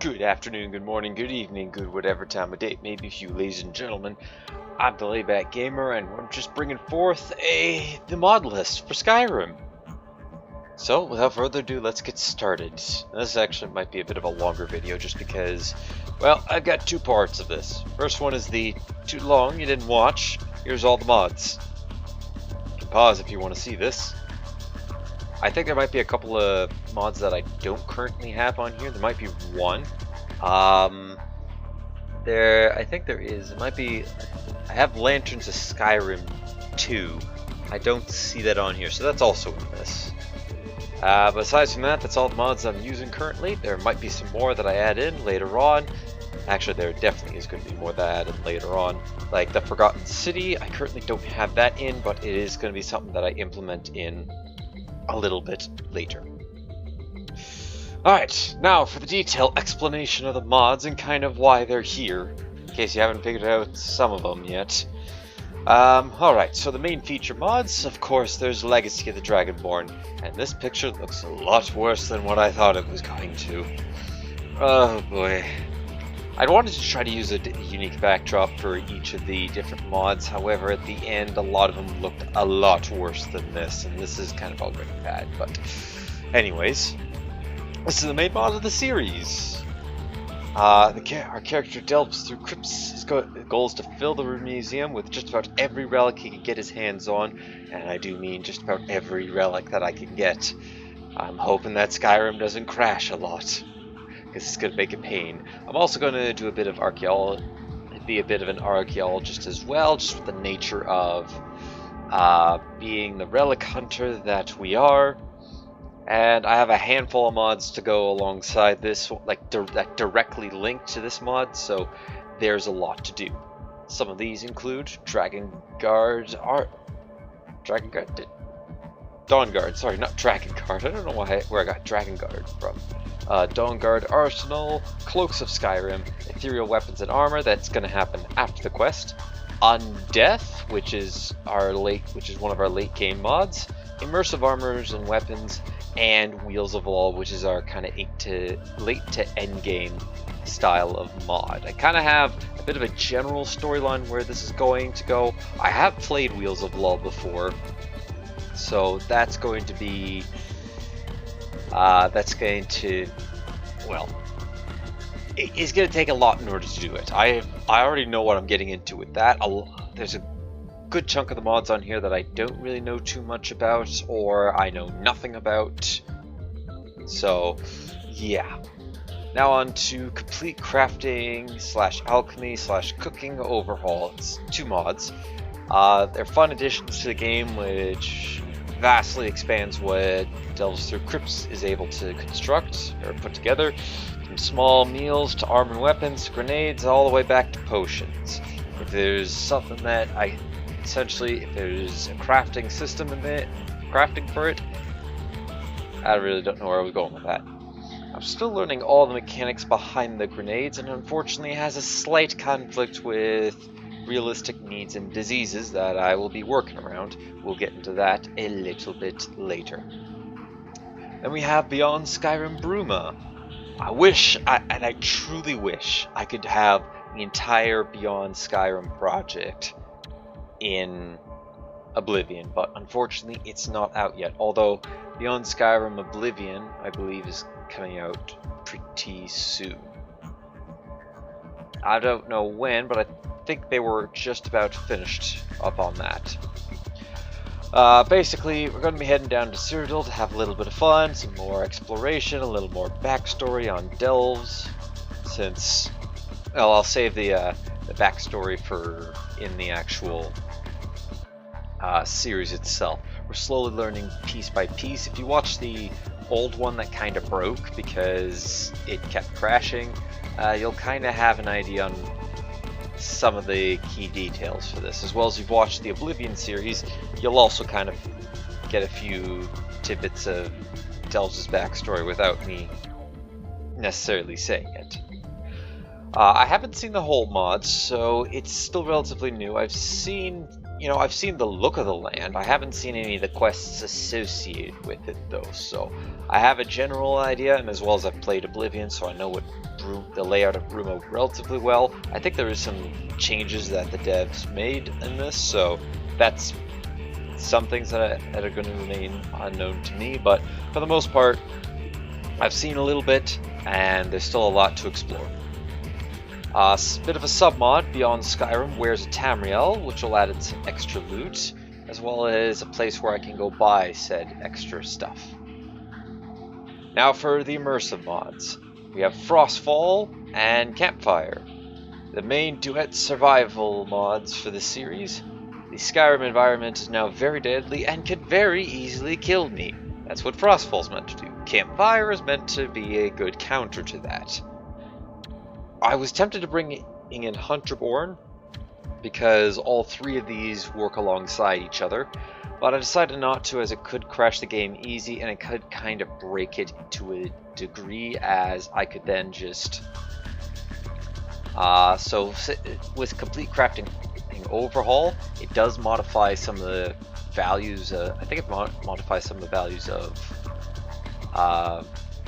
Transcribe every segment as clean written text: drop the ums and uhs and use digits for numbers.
Good afternoon, good morning, good evening, good whatever time of day it may be for you, ladies and gentlemen. I'm the Layback Gamer, and we're just bringing forth the mod list for Skyrim. So, without further ado, let's get started. This actually might be a bit of a longer video, just because, well, I've got two parts of this. First one is the too long, you didn't watch. Here's all the mods. You can pause if you want to see this. I think there might be a couple of mods that I don't currently have on here. There might be one. I think there is. It might be. I have Lanterns of Skyrim 2. I don't see that on here, so that's also in this. But aside from that, that's all the mods I'm using currently. There might be some more that I add in later on. Actually, there definitely is going to be more that I add in later on. Like the Forgotten City, I currently don't have that in, but it is going to be something that I implement in a little bit later. Alright, now for the detailed explanation of the mods and kind of why they're here, in case you haven't figured out some of them yet. Alright, so the main feature mods, of course, there's Legacy of the Dragonborn, and this picture looks a lot worse than what I thought it was going to. Oh boy. I'd wanted to try to use a unique backdrop for each of the different mods, however at the end a lot of them looked a lot worse than this, and this is kind of already bad, but anyways. This is the main mod of the series. Our character Delves-Through-Crypts. His goal is to fill the museum with just about every relic he can get his hands on, and I do mean just about every relic that I can get. I'm hoping that Skyrim doesn't crash a lot, because it's going to make a pain. I'm also going to do a bit of archaeology, be a bit of an archaeologist as well, just with the nature of being the relic hunter that we are. And I have a handful of mods to go alongside this, like that directly link to this mod, so there's a lot to do. Some of these include Dawnguard, sorry, not Dragonguard. I don't know where I got Dragonguard from. Dawnguard Arsenal, Cloaks of Skyrim, Ethereal Weapons and Armor. That's going to happen after the quest. Undeath, which is one of our late game mods. Immersive Armors and Weapons, and Wheels of Law, which is our kind of late to end game style of mod. I kind of have a bit of a general storyline where this is going to go. I have played Wheels of Law before, so that's going to be it's going to take a lot in order to do it. I already know what I'm getting into with that. There's a good chunk of the mods on here that I don't really know too much about, or I know nothing about. So, yeah. Now on to Complete Crafting / Alchemy / Cooking Overhaul. It's two mods. They're fun additions to the game, which vastly expands what Delves-Through-Crypts is able to construct or put together, from small meals to armor and weapons, grenades, all the way back to potions. If there's something that if there's a crafting system in it, crafting for it, I really don't know where I was going with that. I'm still learning all the mechanics behind the grenades, and unfortunately it has a slight conflict with realistic needs and diseases that I will be working around. We'll get into that a little bit later. Then we have Beyond Skyrim Bruma. I truly wish I could have the entire Beyond Skyrim project in Oblivion, but unfortunately it's not out yet, although Beyond Skyrim Oblivion I believe is coming out pretty soon. I don't know when, but I think they were just about finished up on that. Basically we're going to be heading down to Cyrodiil to have a little bit of fun, some more exploration, a little more backstory on Delves, since, well, I'll save the backstory for in the actual series itself. We're slowly learning piece by piece. If you watch the old one that kind of broke because it kept crashing, you'll kind of have an idea on some of the key details for this. As well as you've watched the Oblivion series, you'll also kind of get a few tidbits of Delves' backstory without me necessarily saying it. I haven't seen the whole mod, so it's still relatively new. I've seen you know, I've seen the look of the land. I haven't seen any of the quests associated with it, though. So I have a general idea, and as well as I've played Oblivion, so I know what the layout of Rumo relatively well. I think there is some changes that the devs made in this, so that's some things that are going to remain unknown to me. But for the most part, I've seen a little bit, and there's still a lot to explore. A bit of a submod beyond Skyrim wears a Tamriel, which will add some extra loot, as well as a place where I can go buy said extra stuff. Now for the immersive mods. We have Frostfall and Campfire, the main duet survival mods for the series. The Skyrim environment is now very deadly and could very easily kill me. That's what Frostfall's meant to do. Campfire is meant to be a good counter to that. I was tempted to bring in Hunterborn because all three of these work alongside each other, but I decided not to, as it could crash the game easy and it could kind of break it to a degree, as I could then just so with complete crafting Overhaul, it does modify some of the values. I think it modifies some of the values of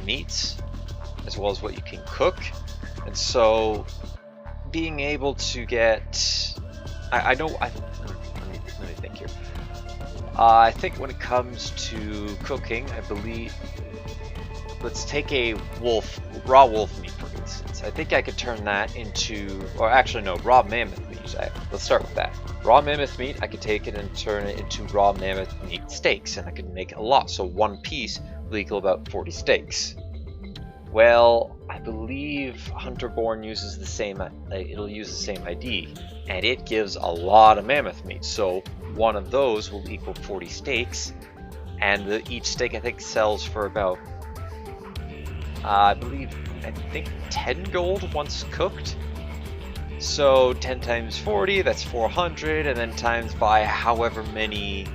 meats, as well as what you can cook. And so, being able to get, let me think here. I think when it comes to cooking, I believe, let's take a raw wolf meat for instance. I think I could turn that into, or actually no, raw mammoth meat. Let's start with that. Raw mammoth meat, I could take it and turn it into raw mammoth meat steaks, and I could make a lot. So one piece will equal about 40 steaks. Well, I believe Hunterborn uses the same, it'll use the same ID, and it gives a lot of mammoth meat, so one of those will equal 40 steaks, and each steak I think sells for about, I think 10 gold once cooked. So 10 times 40, that's 400, and then times by however many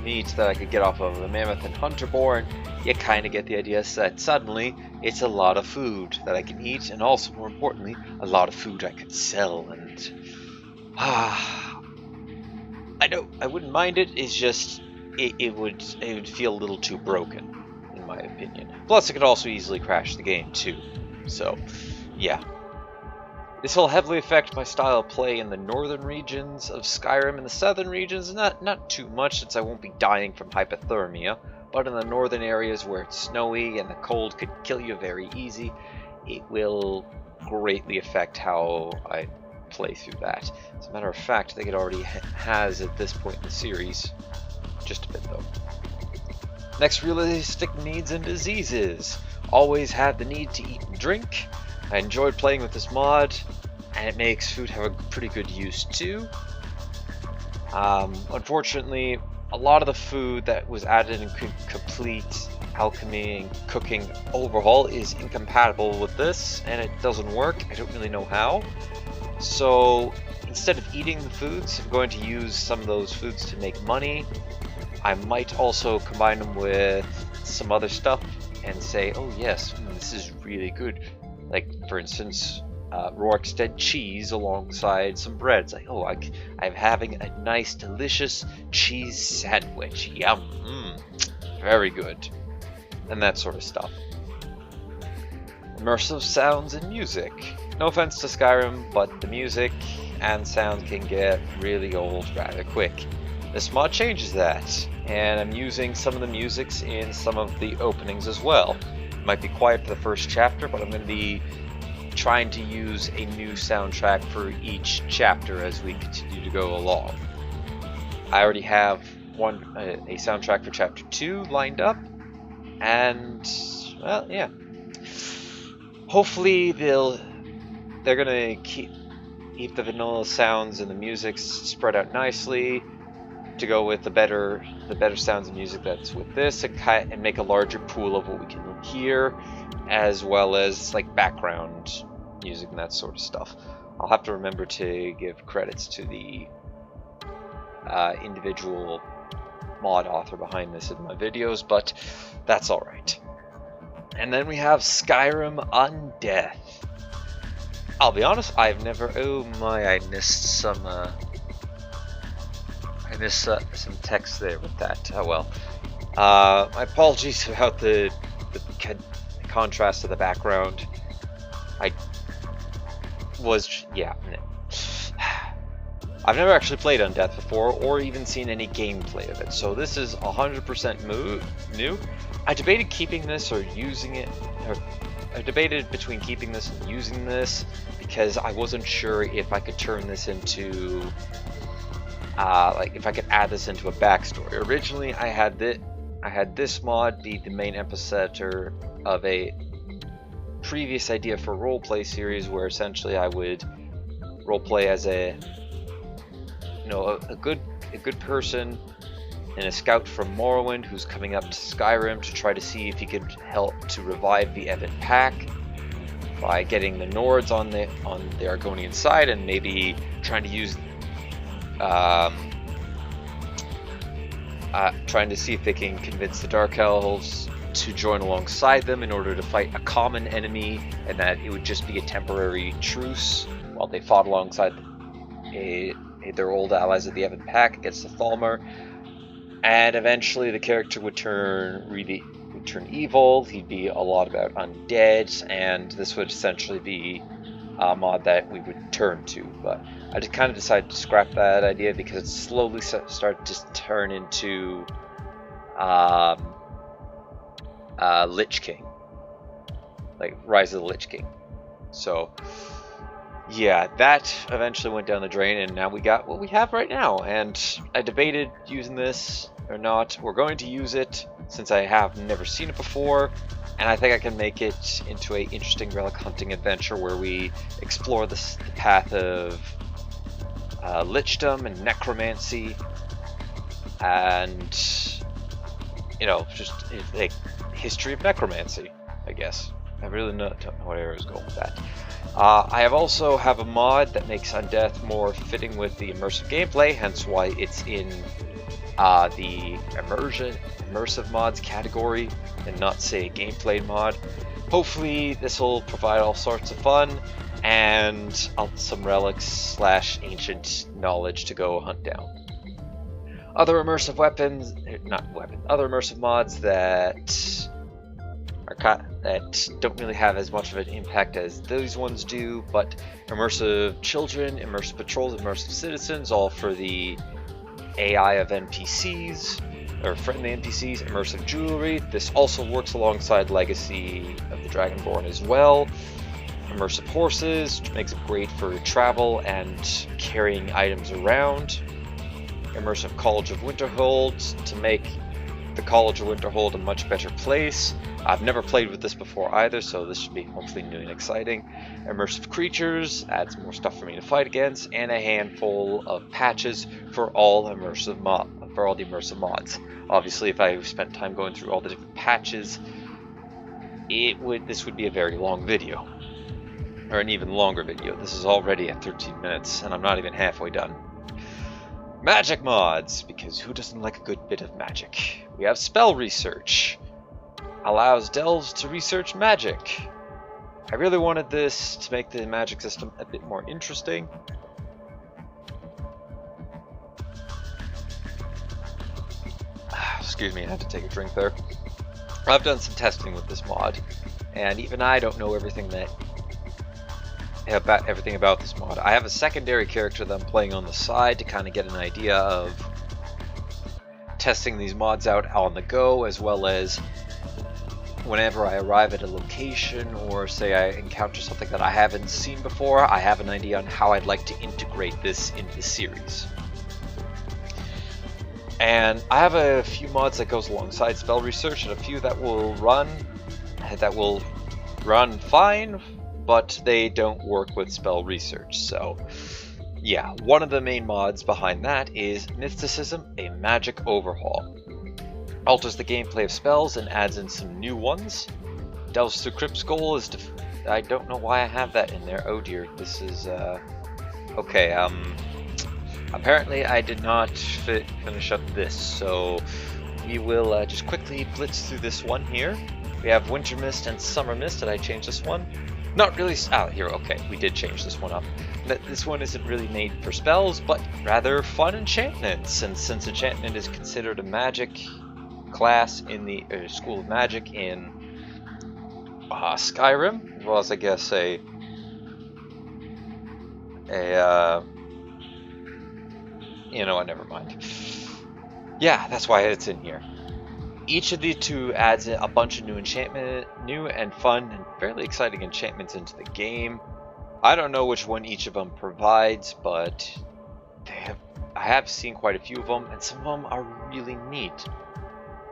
meats that I could get off of the mammoth and Hunterborn, you kind of get the idea that suddenly it's a lot of food that I can eat, and also more importantly, a lot of food I could sell. And I wouldn't mind it. It's just it would feel a little too broken, in my opinion. Plus, it could also easily crash the game too. So, yeah. This will heavily affect my style of play in the northern regions of Skyrim. In the southern regions, not too much, since I won't be dying from hypothermia, but in the northern areas where it's snowy and the cold could kill you very easy, it will greatly affect how I play through that. As a matter of fact, I think it already has at this point in the series. Just a bit though. Next, realistic needs and diseases. Always had the need to eat and drink. I enjoyed playing with this mod, and it makes food have a pretty good use too. Unfortunately, a lot of the food that was added in complete alchemy and cooking Overhaul is incompatible with this, and it doesn't work. I don't really know how. So instead of eating the foods, I'm going to use some of those foods to make money. I might also combine them with some other stuff and say, oh yes, this is really good. Like, for instance, Rourke's Dead cheese alongside some breads. Like, oh, I'm having a nice, delicious cheese sandwich. Yum. Very good. And that sort of stuff. Immersive sounds and music. No offense to Skyrim, but the music and sound can get really old rather quick. This mod changes that, and I'm using some of the musics in some of the openings as well. It might be quiet for the first chapter, but I'm going to be trying to use a new soundtrack for each chapter as we continue to go along. I already have a soundtrack for chapter 2 lined up, and well, yeah. Hopefully they're gonna keep the vanilla sounds and the music spread out nicely to go with the better sounds and music that's with this, and make a larger pool of what we can hear, as well as like background music and that sort of stuff. I'll have to remember to give credits to the individual mod author behind this in my videos, but that's alright. And then we have Skyrim Undeath. I'll be honest, I've never. Oh my! I missed some. I missed some text there with that. Oh well. My apologies about the contrast of the background. I was I've never actually played Undeath before, or even seen any gameplay of it, so this is 100% new. I debated keeping this or using it, or I debated between keeping this and using this because I wasn't sure if I could turn this into, like if I could add this into a backstory. Originally, I had this mod be the main epicenter of a previous idea for a roleplay series, where essentially I would roleplay as a good person and a scout from Morrowind who's coming up to Skyrim to try to see if he could help to revive the Evan Pack by getting the Nords on the Argonian side, and maybe trying to use trying to see if they can convince the Dark Elves to join alongside them in order to fight a common enemy, and that it would just be a temporary truce while they fought alongside their old allies of the Evan Pack against the Thalmor. And eventually the character would turn evil. He'd be a lot about undead, and this would essentially be a mod that we would turn to. But I just kind of decided to scrap that idea because it slowly started to turn into Lich King, like Rise of the Lich King. So yeah, that eventually went down the drain, and now we got what we have right now. And I debated using this or not. We're going to use it since I have never seen it before, and I think I can make it into an interesting relic hunting adventure where we explore the path of lichdom and necromancy, and just like history of necromancy, I guess. I really don't know where I was going with that. I also have a mod that makes Undeath more fitting with the immersive gameplay, hence why it's in the immersive mods category and not, say, a gameplay mod. Hopefully this will provide all sorts of fun and some relics / ancient knowledge to go hunt down. Other immersive other immersive mods that don't really have as much of an impact as those ones do, but immersive children, immersive patrols, immersive citizens, all for the AI of NPCs, or friendly NPCs, immersive jewelry. This also works alongside Legacy of the Dragonborn as well. Immersive horses, which makes it great for travel and carrying items around. Immersive College of Winterhold to make the College of Winterhold a much better place. I've never played with this before either, so this should be hopefully new and exciting. Immersive creatures adds more stuff for me to fight against, and a handful of patches for all the immersive mods. Obviously, if I spent time going through all the different patches, this would be a very long video, or an even longer video. This is already at 13 minutes, and I'm not even halfway done. Magic mods, because who doesn't like a good bit of magic? We have spell research. Allows Delves to research magic. I really wanted this to make the magic system a bit more interesting. Excuse me, I had to take a drink there. I've done some testing with this mod, and even I don't know everything about this mod. I have a secondary character that I'm playing on the side to kind of get an idea of testing these mods out on the go, as well as whenever I arrive at a location or say I encounter something that I haven't seen before, I have an idea on how I'd like to integrate this into the series. And I have a few mods that goes alongside spell research, and a few that will run fine, but they don't work with spell research. So yeah, one of the main mods behind that is Mysticism, a magic overhaul. Alters the gameplay of spells and adds in some new ones. Delves-Through-Crypts goal is I don't know why I have that in there. Oh dear, this is okay. Apparently I did not finish up this, so we will just quickly blitz through this one here. We have Winter Mist and Summer Mist. Did I change this one? Not really. Here, okay, we did change this one up. This one isn't really made for spells, but rather fun enchantments. And since enchantment is considered a magic class in the School of Magic in Skyrim, as well as I guess you know what? Never mind. Yeah, that's why it's in here. Each of the two adds a bunch of new and fun and fairly exciting enchantments into the game. I don't know which one each of them provides, but I have seen quite a few of them, and some of them are really neat.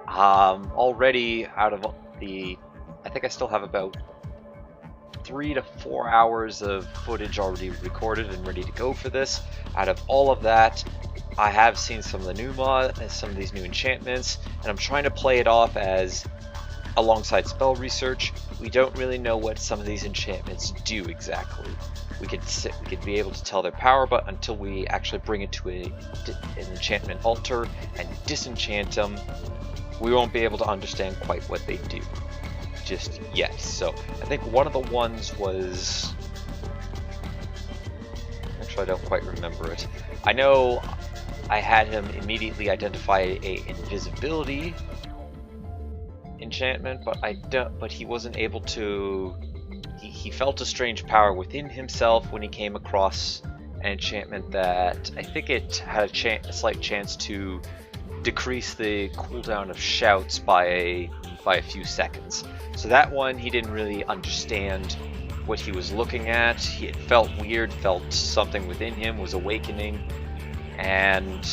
Already out of I think I still have about 3 to 4 hours of footage already recorded and ready to go for this. Out of all of that, I have seen some of the new some of these new enchantments, and I'm trying to play it off as alongside spell research. We don't really know what some of these enchantments do exactly. We could be able to tell their power, but until we actually bring it to an enchantment altar and disenchant them, we won't be able to understand quite what they do just yet. So I think one of the ones was, actually I don't quite remember it. I know I had him immediately identify a invisibility enchantment, but he wasn't able to. He felt a strange power within himself when he came across an enchantment that I think it had a slight chance to decrease the cooldown of shouts by a few seconds. So that one, he didn't really understand what he was looking at. It felt weird, felt something within him was awakening, and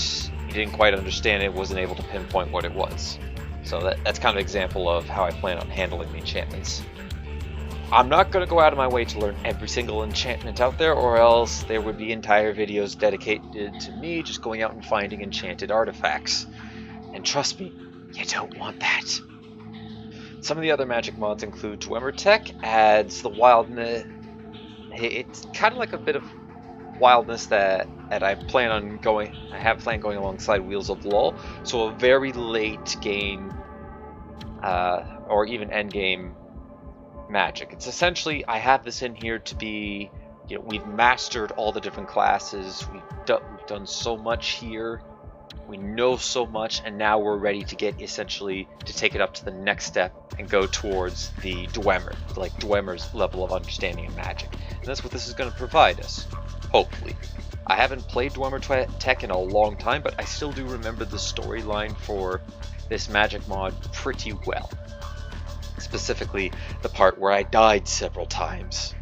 he didn't quite understand it, wasn't able to pinpoint what it was. So that's kind of an example of how I plan on handling the enchantments. I'm not going to go out of my way to learn every single enchantment out there, or else there would be entire videos dedicated to me just going out and finding enchanted artifacts. And trust me, you don't want that. Some of the other magic mods include Dwemer Tech, adds the wildness. It's kind of like a bit of wildness that I have planned going alongside Wheels of Lull. So a very late game, or even end game magic. It's essentially, I have this in here to be, we've mastered all the different classes. We've done so much here. We know so much, and now we're ready to take it up to the next step and go towards the Dwemer, like Dwemer's level of understanding of magic. And that's what this is going to provide us, hopefully. I haven't played Dwemer Tech in a long time, but I still do remember the storyline for this magic mod pretty well. Specifically, the part where I died several times.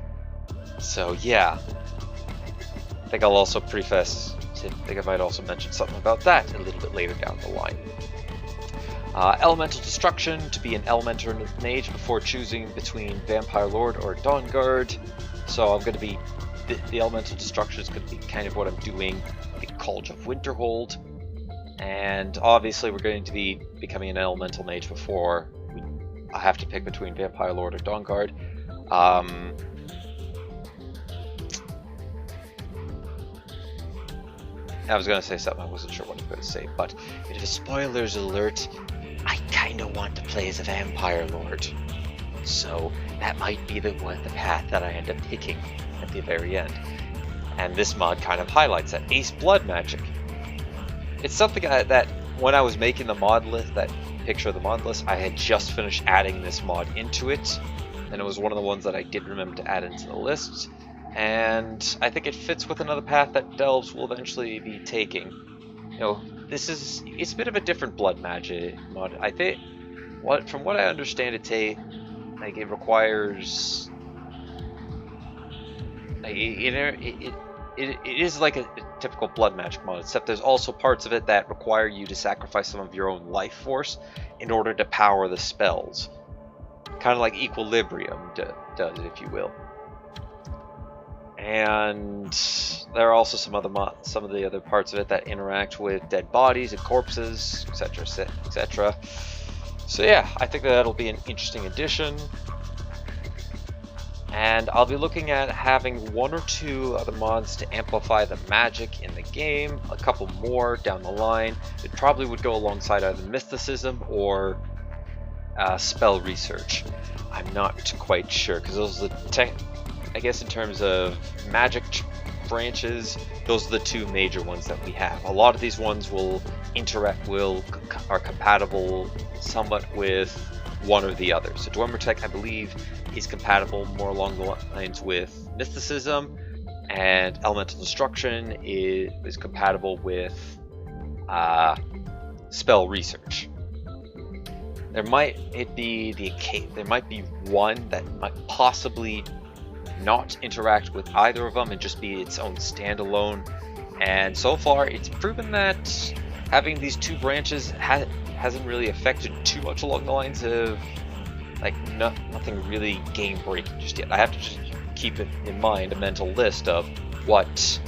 So yeah, I think I'll also preface. I think I might also mention something about that a little bit later down the line. Elemental Destruction, to be an Elemental Mage before choosing between Vampire Lord or Dawnguard. So I'm going to be, the Elemental Destruction is going to be kind of what I'm doing, the College of Winterhold. And obviously we're going to be becoming an Elemental Mage before I have to pick between Vampire Lord or Dawnguard. I was going to say something, I wasn't sure what I was going to say, but if a spoilers alert, I kind of want to play as a Vampire Lord. So that might be the path that I end up picking at the very end. And this mod kind of highlights that. Ace Blood Magic. It's something that when I was making the mod list, that picture of the mod list, I had just finished adding this mod into it, and it was one of the ones that I did remember to add into the list. And I think it fits with another path that Delves will eventually be taking. It's a bit of a different blood magic mod. I think, from what I understand, it requires, it is like a typical blood magic mod, except there's also parts of it that require you to sacrifice some of your own life force in order to power the spells. Kind of like Equilibrium does, if you will. And there are also some of the other parts of it that interact with dead bodies and corpses, etc., etc. So yeah, I think that'll be an interesting addition. And I'll be looking at having 1 or 2 other mods to amplify the magic in the game, a couple more down the line. It probably would go alongside either mysticism or spell research. I'm not quite sure because those are the I guess in terms of magic branches, those are the two major ones that we have. A lot of these ones will are compatible somewhat with one or the other. So Dwemer Tech, I believe, is compatible more along the lines with mysticism, and elemental destruction is compatible with spell research. There might be one that might possibly not interact with either of them and just be its own standalone. And so far, it's proven that having these two branches hasn't really affected too much along the lines of like nothing really game breaking just yet. I have to just keep it in mind, a mental list of what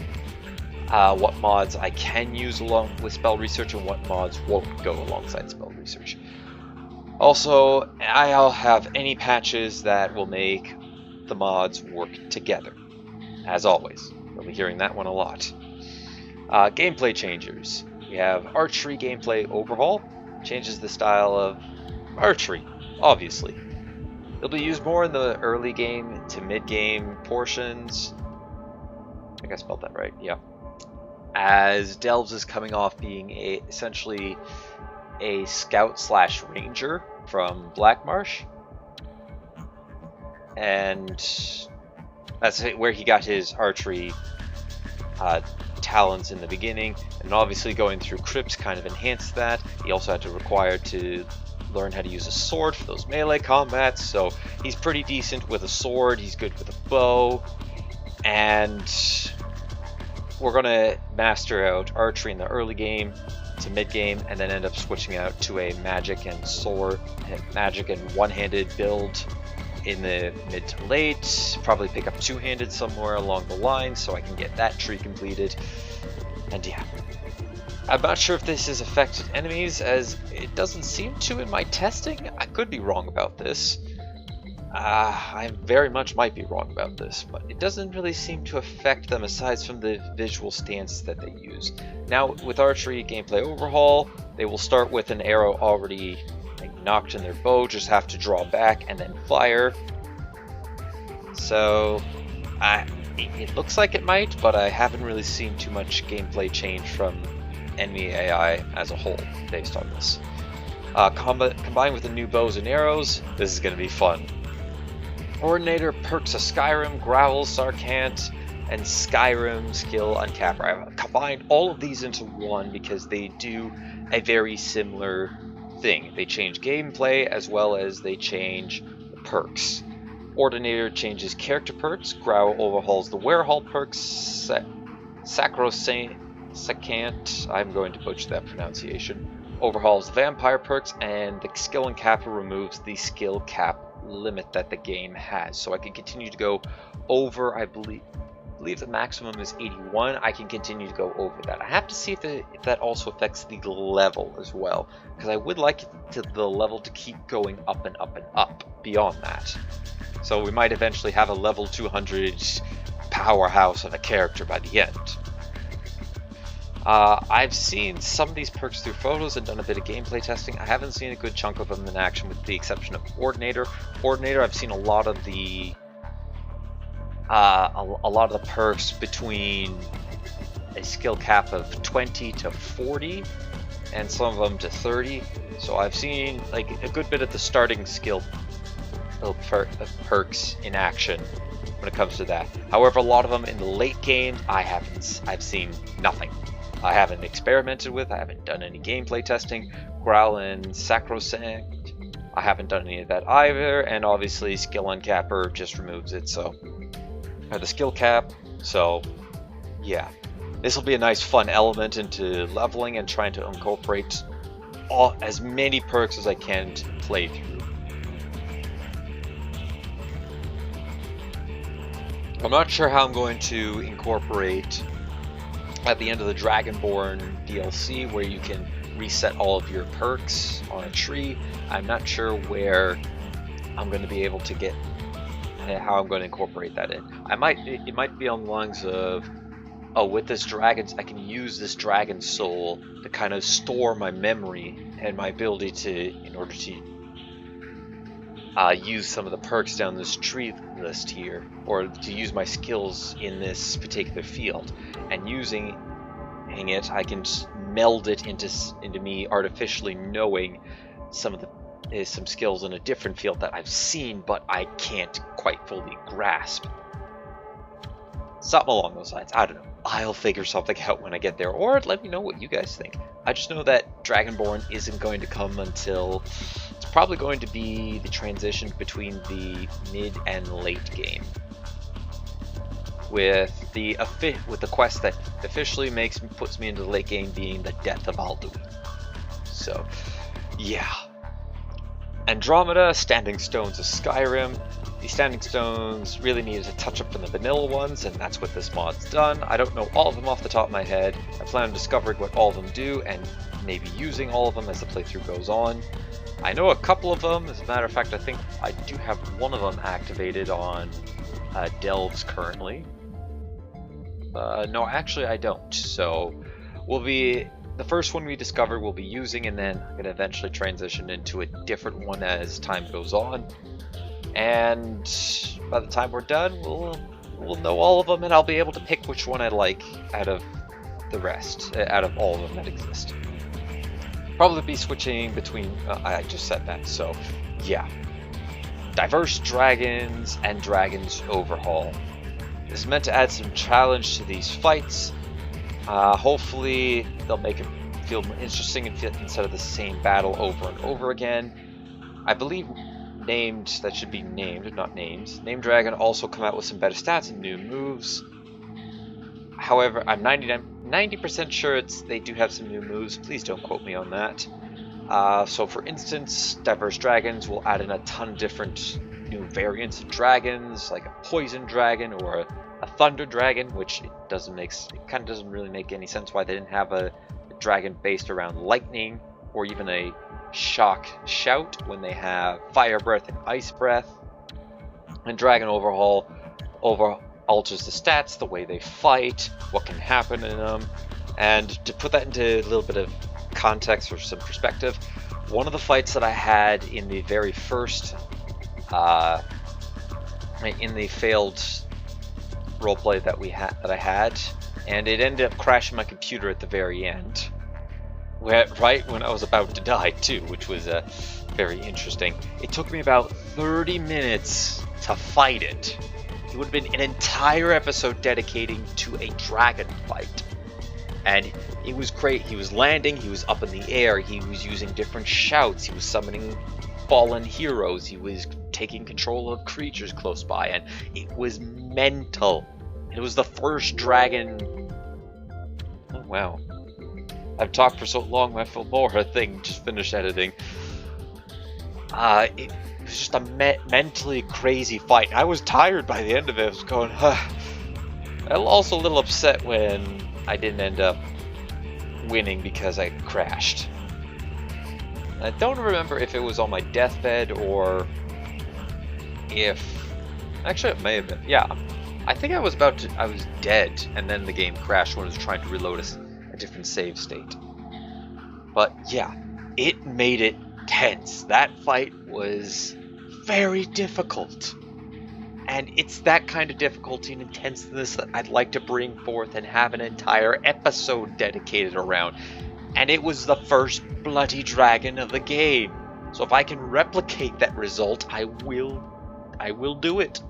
mods I can use along with spell research and what mods won't go alongside spell research. Also, I'll have any patches that will make the mods work together. As always, you'll be hearing that one a lot. Gameplay changers. We have archery gameplay overhaul. Changes the style of archery, obviously. It'll be used more in the early game to mid-game portions. I think I spelled that right, yeah. As Delves is coming off being essentially a scout/ranger from Blackmarsh, and that's where he got his archery talents in the beginning, and obviously going through crypts kind of enhanced that. He also had to require to learn how to use a sword for those melee combats, so he's pretty decent with a sword, he's good with a bow, and we're going to master out archery in the early game to mid-game, and then end up switching out to a magic and one-handed build in the mid to late. Probably pick up two-handed somewhere along the line so I can get that tree completed. And yeah, I'm not sure if this has affected enemies, as it doesn't seem to in my testing. I could be wrong about this. I very much might be wrong about this, but it doesn't really seem to affect them aside from the visual stance that they use. Now, with archery gameplay overhaul, they will start with an arrow already knocked in their bow, just have to draw back and then fire. So, it looks like it might, but I haven't really seen too much gameplay change from enemy AI as a whole based on this. Combined with the new bows and arrows, this is going to be fun. Coordinator perks of Skyrim, Growl, Sarkant, and Skyrim skill Uncapper. I've combined all of these into one because they do a very similar thing. They change gameplay as well as they change the perks. Ordinator changes character perks, Growl overhauls the Overhaul perks, Sacrosanct, I'm going to butcher that pronunciation, overhauls the vampire perks, and the skill Uncapper removes the skill cap limit that the game has. So I can continue to go over, I believe the maximum is 81. I can continue to go over that. I have to see if that also affects the level as well, because I would like the level to keep going up and up and up beyond that. So we might eventually have a level 200 powerhouse of a character by the end. I've seen some of these perks through photos and done a bit of gameplay testing. I haven't seen a good chunk of them in action, with the exception of Ordinator. Ordinator, I've seen a lot of the perks between a skill cap of 20 to 40, and some of them to 30. So I've seen like a good bit of the starting skill perks in action when it comes to that. However, a lot of them in the late game, I've seen nothing. I haven't experimented with, I haven't done any gameplay testing. Growl and Sacrosanct, I haven't done any of that either, and obviously skill Uncapper just removes it, so the skill cap. So yeah, this will be a nice fun element into leveling and trying to incorporate as many perks as I can to play through. I'm not sure how I'm going to incorporate at the end of the Dragonborn DLC, where you can reset all of your perks on a tree. I'm not sure where I'm going to be able to get how I'm going to incorporate that in. It might be on the lines of, oh, with this dragon, I can use this dragon soul to kind of store my memory and my ability in order to use some of the perks down this tree list here, or to use my skills in this particular field. And using it, I can just meld it into me artificially knowing some skills in a different field that I've seen, but I can't quite fully grasp. Something along those lines. I don't know. I'll figure something out when I get there, or let me know what you guys think. I just know that Dragonborn isn't going to come until it's probably going to be the transition between the mid and late game, with the quest that officially puts me into the late game being the death of Alduin. So, yeah. Andromeda, Standing Stones of Skyrim. These Standing Stones really needed a touch up from the vanilla ones, and that's what this mod's done. I don't know all of them off the top of my head. I plan on discovering what all of them do, and maybe using all of them as the playthrough goes on. I know a couple of them. As a matter of fact, I think I do have one of them activated on Delves currently. No, actually I don't. So the first one we discover we'll be using, and then I'm going to eventually transition into a different one as time goes on. And by the time we're done, we'll know all of them, and I'll be able to pick which one I like out of the rest, out of all of them that exist. Probably be switching between, I just said that, so yeah. Diverse Dragons and Dragons Overhaul. This is meant to add some challenge to these fights. Hopefully they'll make it feel more interesting and instead of the same battle over and over again. I believe that should be named, not names. Named Dragon also come out with some better stats and new moves. However, I'm 90% sure they do have some new moves. Please don't quote me on that. So for instance, Diverse Dragons will add in a ton of different new variants of dragons, like a Poison Dragon or a Thunder Dragon, which it kind of doesn't really make any sense why they didn't have a dragon based around lightning, or even a Shock Shout when they have Fire Breath and Ice Breath. And Dragon Overhaul alters the stats, the way they fight, what can happen in them. And to put that into a little bit of context or some perspective, one of the fights that I had in the very first, in the failed roleplay that I had, and it ended up crashing my computer at the very end. Right when I was about to die too, which was very interesting. It took me about 30 minutes to fight it. It would have been an entire episode dedicating to a dragon fight. And it was great. He was landing, he was up in the air, he was using different shouts, he was summoning fallen heroes, he was taking control of creatures close by, and it was mental. It was the first dragon. Oh wow. I've talked for so long, my Filmora thing just finished editing. It was just a mentally crazy fight. I was tired by the end of it. I was going, I'm also a little upset when I didn't end up winning because I crashed. I don't remember if it was on my deathbed or if... Actually, it may have been. Yeah. I think I was dead, and then the game crashed when I was trying to reload a different save state. But yeah, it made it tense. That fight was very difficult. And it's that kind of difficulty and intenseness that I'd like to bring forth and have an entire episode dedicated around. And it was the first bloody dragon of the game. So if I can replicate that result, I will do it.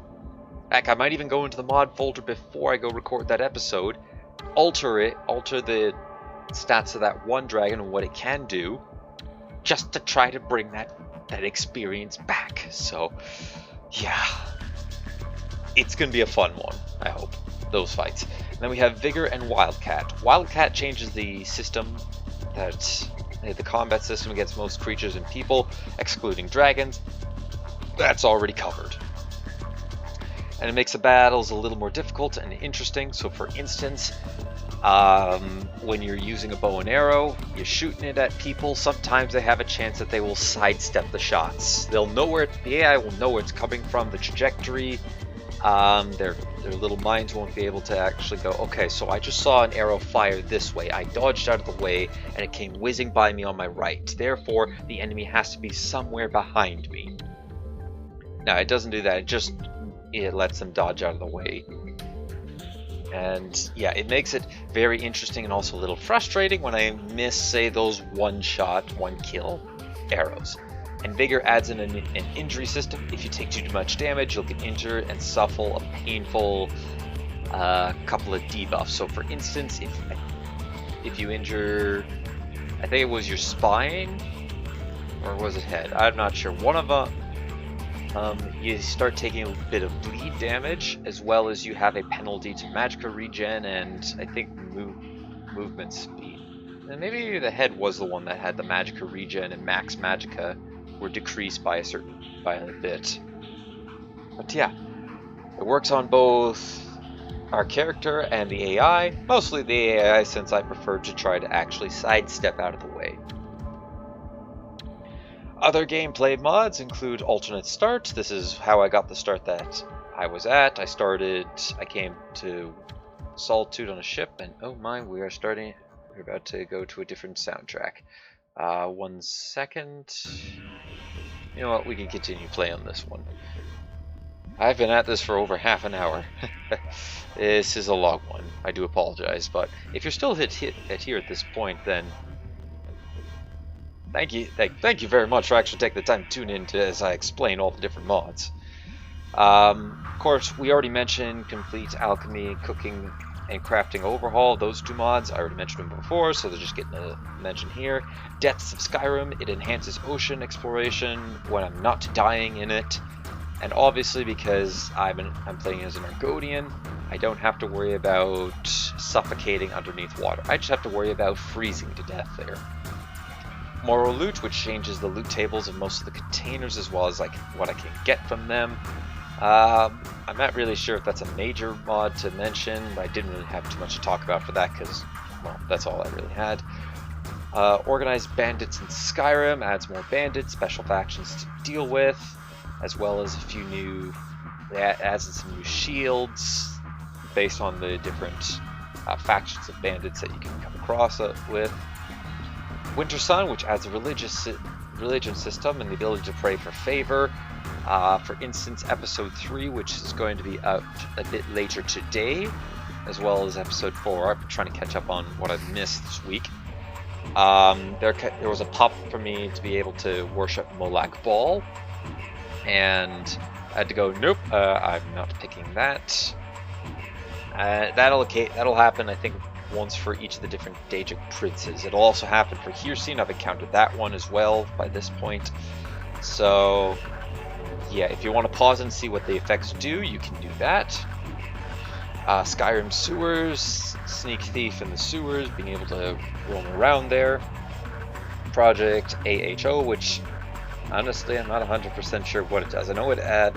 Heck, I might even go into the mod folder before I go record that episode, alter the stats of that one dragon and what it can do, just to try to bring that experience back. So, yeah. It's going to be a fun one, I hope, those fights. And then we have Vigor and Wildcat. Wildcat changes the system, the combat system against most creatures and people, excluding dragons. That's already covered. And it makes the battles a little more difficult and interesting. So for instance, when you're using a bow and arrow, you're shooting it at people, sometimes they have a chance that they will sidestep the shots. They'll know where the AI will know where it's coming from, the trajectory. Their little minds won't be able to actually go, okay, so I just saw an arrow fire this way. I dodged out of the way, and it came whizzing by me on my right. Therefore, the enemy has to be somewhere behind me. No, it doesn't do that. It lets them dodge out of the way. And yeah, it makes it very interesting and also a little frustrating when I miss, say, those one-shot, one-kill arrows. And Vigor adds in an injury system. If you take too much damage, you'll get injured and suffer a painful couple of debuffs. So for instance, if you injure, I think it was your spine, or was it head? I'm not sure. One of them, you start taking a bit of bleed damage, as well as you have a penalty to magicka regen and I think movement speed. And maybe the head was the one that had the magicka regen and max magicka were decreased by a bit. But yeah, it works on both our character and the AI, mostly the AI since I prefer to try to actually sidestep out of the way. Other gameplay mods include alternate start. This is how I got the start that I was at. I came to Solitude on a ship, and oh my, we're about to go to a different soundtrack. 1 second. You know what, we can continue play on this one. I've been at this for over half an hour. This is a long one. I do apologize, but if you're still here at this point, then thank you very much for actually taking the time to tune in as I explain all the different mods. Of course, we already mentioned Complete Alchemy, Cooking, and Crafting Overhaul. Those 2 mods, I already mentioned them before, so they're just getting a mention here. Depths of Skyrim, it enhances ocean exploration when I'm not dying in it. And obviously, because I'm playing as an Argonian, I don't have to worry about suffocating underneath water. I just have to worry about freezing to death there. Moral Loot, which changes the loot tables of most of the containers as well as like what I can get from them. I'm not really sure if that's a major mod to mention, but I didn't really have too much to talk about for that because, well, that's all I really had. Organized Bandits in Skyrim adds more bandits, special factions to deal with, as well as adds in some new shields based on the different factions of bandits that you can come across with. Winter Sun, which adds a religion system and the ability to pray for favor. For instance, episode 3, which is going to be out a bit later today, as well as episode 4. I've been trying to catch up on what I've missed this week. There was a pop for me to be able to worship Molag Bal, and I had to go, nope, I'm not picking that. That'll happen, I think, once for each of the different Daedric princes. It'll also happen for Hircine. I've encountered that one as well by this point. So yeah, if you want to pause and see what the effects do, you can do that. Skyrim sewers, Sneak Thief in the sewers, being able to roam around there. Project AHO, which honestly I'm not 100% sure what it does. I know I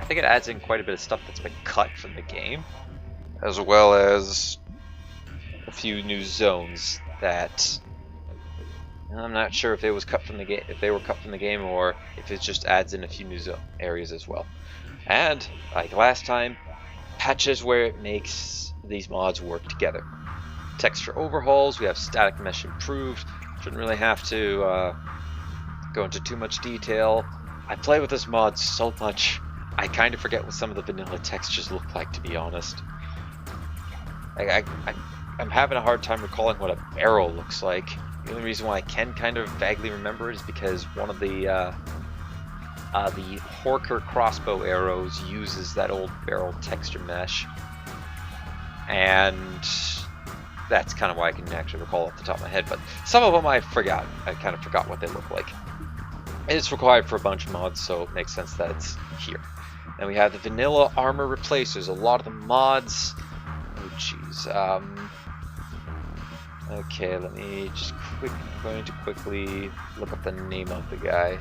think it adds in quite a bit of stuff that's been cut from the game, as well as a few new zones that I'm not sure if it was cut from the game, if they were cut from the game, or if it just adds in a few new areas as well. And like last time, patches where it makes these mods work together. Texture overhauls, we have static mesh improved. Shouldn't really have to go into too much detail. I play with this mod so much, I kind of forget what some of the vanilla textures look like, to be honest. I'm having a hard time recalling what a barrel looks like. The only reason why I can kind of vaguely remember it is because one of the Horker crossbow arrows uses that old barrel texture mesh, and that's kind of why I can actually recall off the top of my head. But some of them I forgot. I kind of forgot what they look like. It's required for a bunch of mods, so it makes sense that it's here. Then we have the vanilla armor replacers. A lot of the mods. Oh jeez. Okay, let me just I'm going to quickly look up the name of the guy,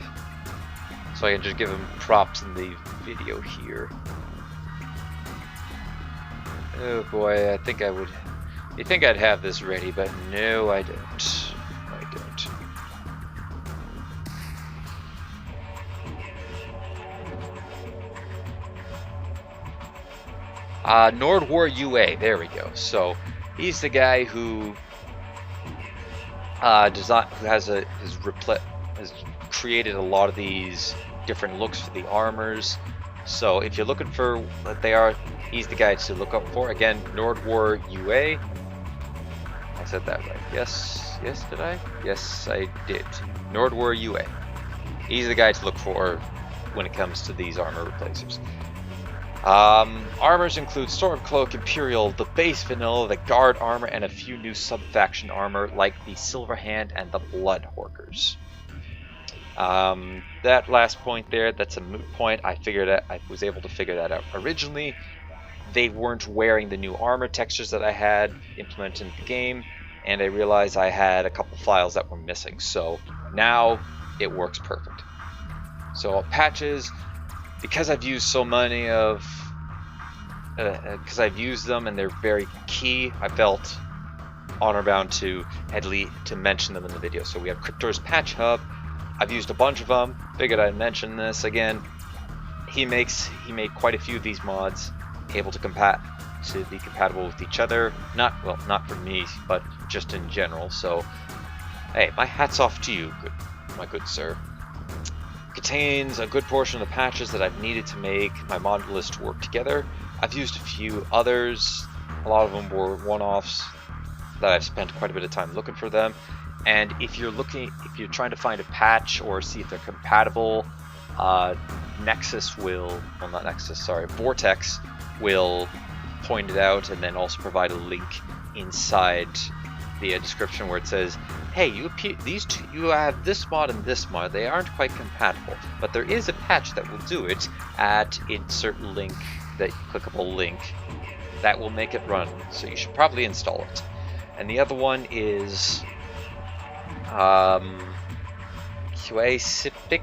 so I can just give him props in the video here. Oh boy, I think I would. You think I'd have this ready, but no, I don't. I don't. Nordwar UA, there we go. So he's the guy who has has created a lot of these different looks for the armors. So if you're looking for what they are, he's the guy to look up for. Again, Nordwar UA. I said that right. Yes, did I? Yes, I did. Nordwar UA. He's the guy to look for when it comes to these armor replacers. Armors include Stormcloak, Imperial, the base vanilla, the guard armor, and a few new sub-faction armor like the Silverhand and the Bloodhawkers. That last point there, that's a moot point. I was able to figure that out. Originally, they weren't wearing the new armor textures that I had implemented in the game, and I realized I had a couple files that were missing. So now it works perfect. So patches, because I've used so many of, because I've used them and they're very key, I felt honor bound to mention them in the video. So we have Cryptor's Patch Hub. I've used a bunch of them. Figured I'd mention this again. He made quite a few of these mods able to be compatible with each other. Not for me, but just in general. So, hey, my hat's off to you, my good sir. Contains a good portion of the patches that I've needed to make my mod list work together. I've used a few others. A lot of them were one-offs that I've spent quite a bit of time looking for them. And if you're trying to find a patch or see if they're compatible, Vortex will point it out and then also provide a link inside the description where it says, hey, you have this mod and this mod, they aren't quite compatible, but there is a patch that will do it at insert link, that clickable link, that will make it run, so you should probably install it. And the other one is QA-CIPIC,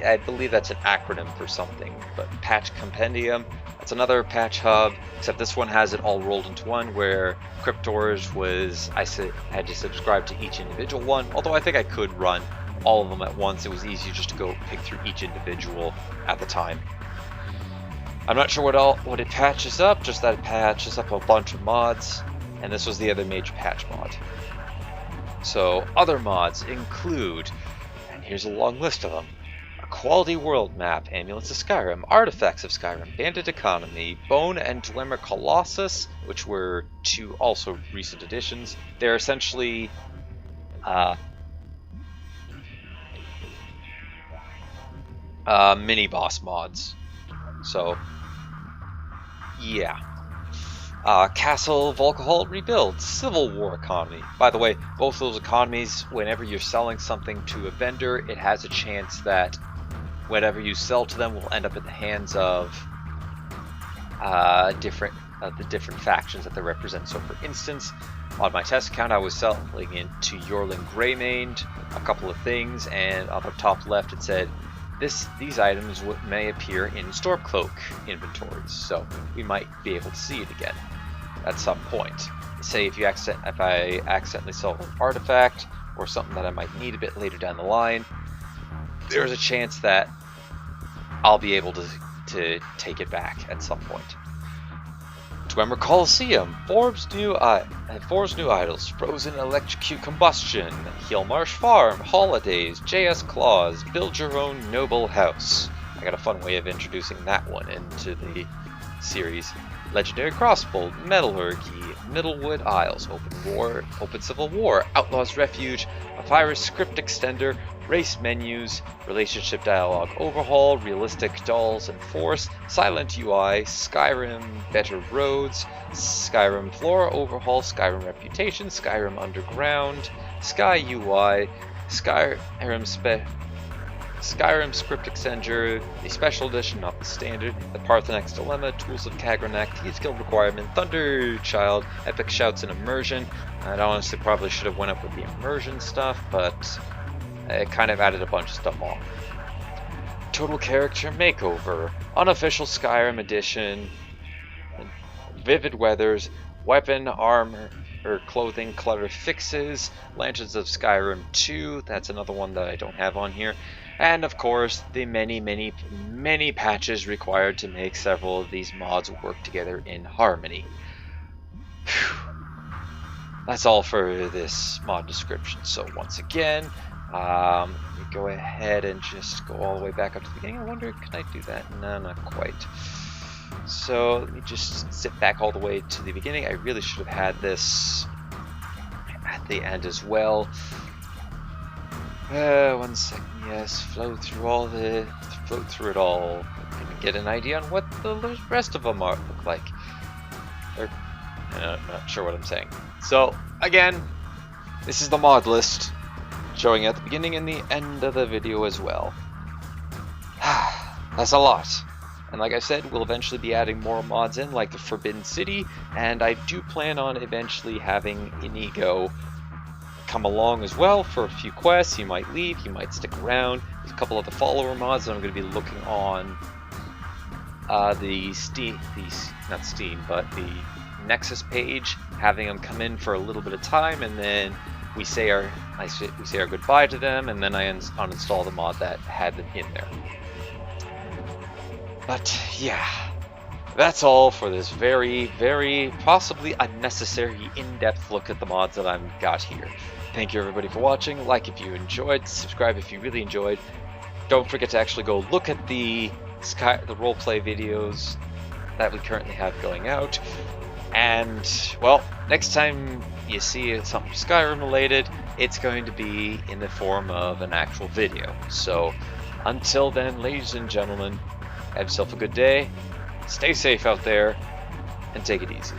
I believe that's an acronym for something, but Patch Compendium, that's another patch hub, except this one has it all rolled into one, where Cryptor's I had to subscribe to each individual one, although I think I could run all of them at once. It was easier just to go pick through each individual at the time. I'm not sure what it patches up, just that it patches up a bunch of mods, and this was the other major patch mod. So other mods include, and here's a long list of them: a quality world map, Amulets of Skyrim, Artifacts of Skyrim, Bandit Economy, Bone and Dwemer Colossus, which were two also recent additions. They're essentially mini boss mods. So yeah. Castle Volkahol Rebuild, Civil War Economy. By the way, both those economies, whenever you're selling something to a vendor, it has a chance that whatever you sell to them will end up in the hands of the different factions that they represent. So for instance, on my test account, I was selling into Yorlin Greymaned a couple of things, and up at top left it said, these items may appear in Stormcloak inventories, so we might be able to see it again at some point. Say if I accidentally sell an artifact or something that I might need a bit later down the line, there's a chance that I'll be able to take it back at some point. Dwemer Coliseum, Forbes new idols, Frozen Electrocute Combustion, Heelmarsh Farm, Holidays, JS Claws, Build Your Own Noble House. I got a fun way of introducing that one into the series. Legendary Crossbow, Metallurgy, Middlewood Isles, Open Civil War, Outlaws Refuge, Papyrus Script Extender, Race Menus, Relationship Dialogue Overhaul, Realistic Dolls and Force, Silent UI, Skyrim Better Roads, Skyrim Flora Overhaul, Skyrim Reputation, Skyrim Underground, Sky UI, Skyrim Script Extender, the Special Edition, not the Standard, the Parthenax Dilemma, Tools of Kagranak, Thieves Guild Requirement, Thunderchild, Epic Shouts and Immersion. I honestly probably should have went up with the Immersion stuff, but it kind of added a bunch of stuff on. Total Character Makeover, Unofficial Skyrim Edition, Vivid Weathers, Weapon, Armor, or Clothing Clutter Fixes, Lanterns of Skyrim 2, that's another one that I don't have on here, and of course the many patches required to make several of these mods work together in harmony. Whew. That's all for this mod description. So once again, Let me go ahead and just go all the way back up to the beginning. I wonder, can I do that? No, not quite. So let me just zip back all the way to the beginning. I really should have had this at the end as well. 1 second, yes, flow through it all. And get an idea on what the rest of them look like. I'm not sure what I'm saying. So again, this is the mod list, showing at the beginning and the end of the video as well. That's a lot. And like I said, we'll eventually be adding more mods in, like the Forbidden City, and I do plan on eventually having Inigo come along as well for a few quests. He might leave, he might stick around. There's a couple of the follower mods that I'm going to be looking on the Nexus page, having them come in for a little bit of time, and then we say our goodbye to them, and then I uninstall the mod that had them in there. But yeah, that's all for this very, very possibly unnecessary in-depth look at the mods that I've got here. Thank you everybody for watching. Like if you enjoyed, subscribe if you really enjoyed. Don't forget to actually go look at the roleplay videos that we currently have going out. And well, next time you see something Skyrim related, it's going to be in the form of an actual video. So until then, ladies and gentlemen, have yourself a good day, stay safe out there, and take it easy.